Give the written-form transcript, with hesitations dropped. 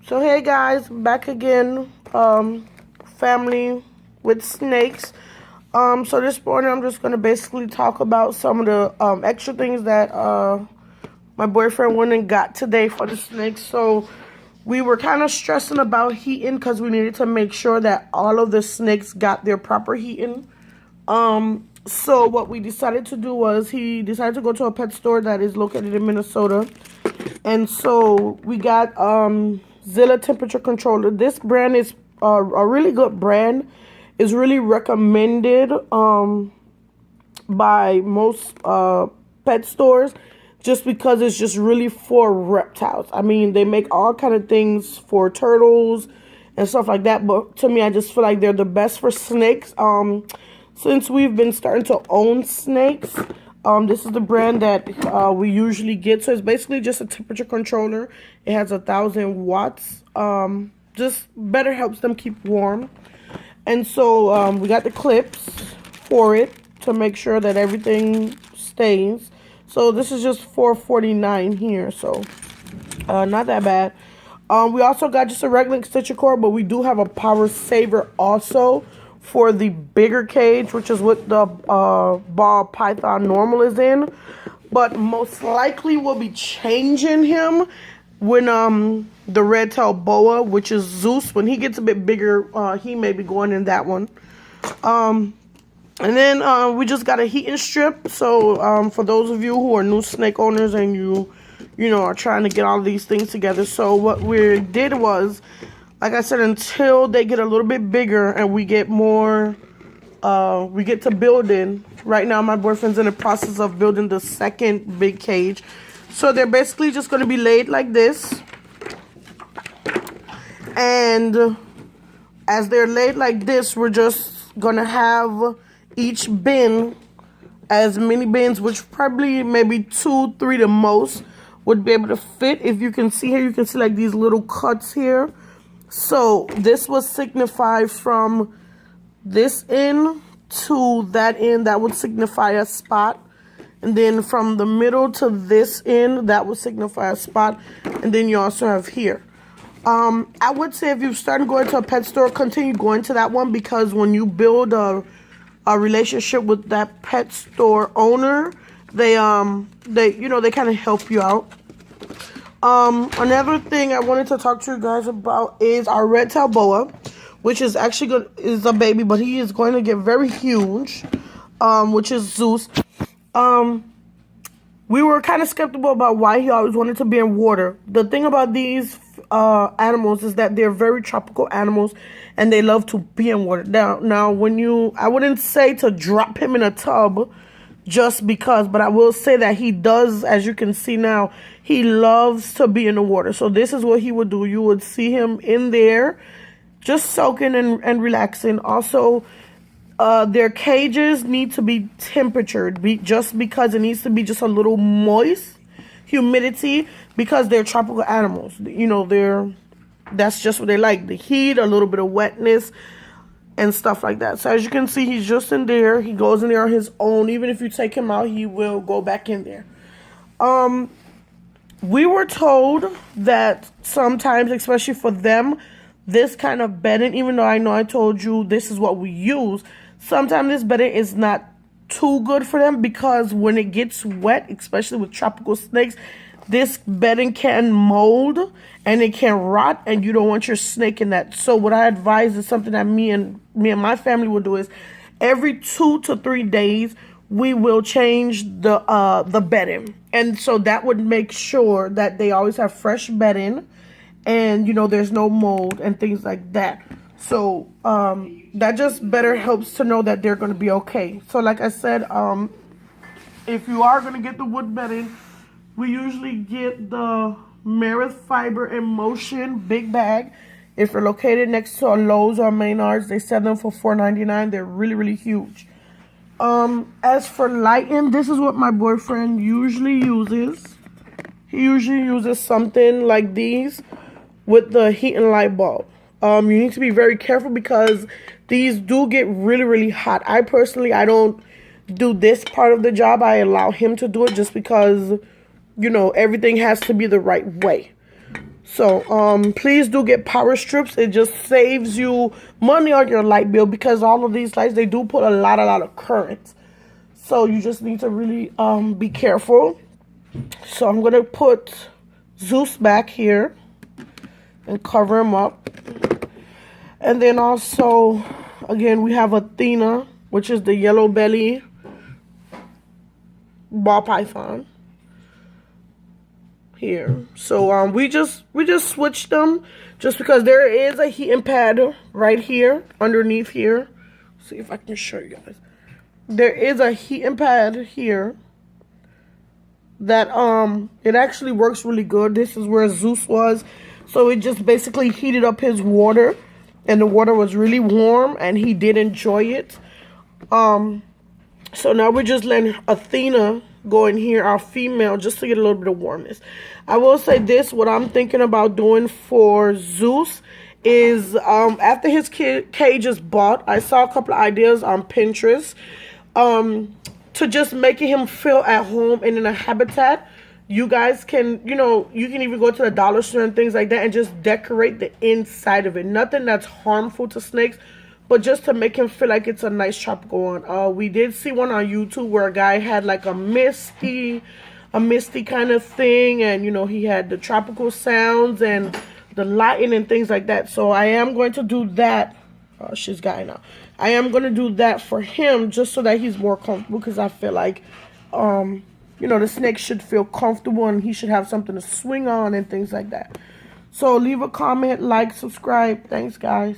So hey guys, back again, family with snakes. So this morning I'm just gonna basically talk about some of the extra things that my boyfriend went and got today for the snakes. So we were kind of stressing about heating because we needed to make sure that all of the snakes got their proper heating. So what we decided to do was he decided to go to a pet store that is located in Minnesota. And so we got Zilla temperature controller. This brand is a really good brand. It's really recommended by most pet stores just because it's just really for reptiles. I mean, they make all kind of things for turtles and stuff like that. But to me, I just feel like they're the best for snakes. Since we've been starting to own snakes, this is the brand that we usually get. So it's basically just a temperature controller. It has 1,000 watts. Just better helps them keep warm. And so we got the clips for it to make sure that everything stays. So this is just $4.49 here. So not that bad. We also got just a regular extension cord, but we do have a power saver also for the bigger cage, which is what the ball python normal is in. But most likely we'll be changing him when the red-tailed boa, which is Zeus, when he gets a bit bigger, he may be going in that one. And then we just got a heating strip. So for those of you who are new snake owners and you know, are trying to get all these things together. So what we did was, like I said, until they get a little bit bigger and we get more, we get to building. Right now, my boyfriend's in the process of building the second big cage. So they're basically just going to be laid like this. And as they're laid like this, we're just going to have each bin, as many bins, which probably maybe 2, 3 the most, would be able to fit. If you can see here, you can see like these little cuts here. So this was signified from this end to that end. That would signify a spot. And then from the middle to this end, that would signify a spot. And then you also have here. I would say if you started going to a pet store, continue going to that one, because when you build a relationship with that pet store owner, they kind of help you out. Another thing I wanted to talk to you guys about is our red-tailed boa, which is actually is a baby, but he is going to get very huge, which is Zeus. We were kind of skeptical about why he always wanted to be in water. The thing about these animals is that they're very tropical animals and they love to be in water. Now I wouldn't say to drop him in a tub just because, but I will say that he does, as you can see now, he loves to be in the water. So this is what he would do. You would see him in there just soaking and relaxing. Also, their cages need to be temperatured just because it needs to be just a little moist, humidity, because they're tropical animals. You know, that's just what they like. The heat, a little bit of wetness, and stuff like that. So as you can see, he's just in there. He goes in there on his own. Even if you take him out, he will go back in there. We were told that sometimes, especially for them, this kind of bedding, even though I know I told you this is what we use, sometimes this bedding is not too good for them, because when it gets wet, especially with tropical snakes, this bedding can mold and it can rot, and you don't want your snake in that. So what I advise is something that me and my family will do is every 2 to 3 days we will change the bedding, and so that would make sure that they always have fresh bedding, and you know, there's no mold and things like that. So that just better helps to know that they're going to be okay. So like I said, if you are going to get the wood bedding, we usually get the Meredith Fiber in Motion big bag. If you're located next to a Lowe's or Maynard's, they sell them for $4.99. They're really, really huge. As for lighting, this is what my boyfriend usually uses. He usually uses something like these with the heat and light bulb. You need to be very careful because these do get really, really hot. I don't do this part of the job. I allow him to do it just because, you know, everything has to be the right way. So please do get power strips. It just saves you money on your light bill, because all of these lights, they do put a lot of current. So you just need to really be careful. So I'm gonna put Zeus back here and cover him up. And then also, again, we have Athena, which is the yellow belly ball python here. So we just switched them just because there is a heating pad right here underneath here. See if I can show you guys. There is a heating pad here that it actually works really good. This is where Zeus was. So it just basically heated up his water, and the water was really warm and he did enjoy it. So now we're just letting Athena go in here, our female, just to get a little bit of warmness. I will say this, what I'm thinking about doing for Zeus is after his cage is bought, I saw a couple of ideas on Pinterest to just making him feel at home and in a habitat. You guys can, you know, you can even go to the dollar store and things like that and just decorate the inside of it. Nothing that's harmful to snakes, but just to make him feel like it's a nice tropical one. We did see one on YouTube where a guy had like a misty kind of thing, and you know, he had the tropical sounds and the lighting and things like that. So I am going to do that. She's got it now. I am going to do that for him just so that he's more comfortable, because I feel like you know, the snake should feel comfortable and he should have something to swing on and things like that. So leave a comment, like, subscribe. Thanks, guys.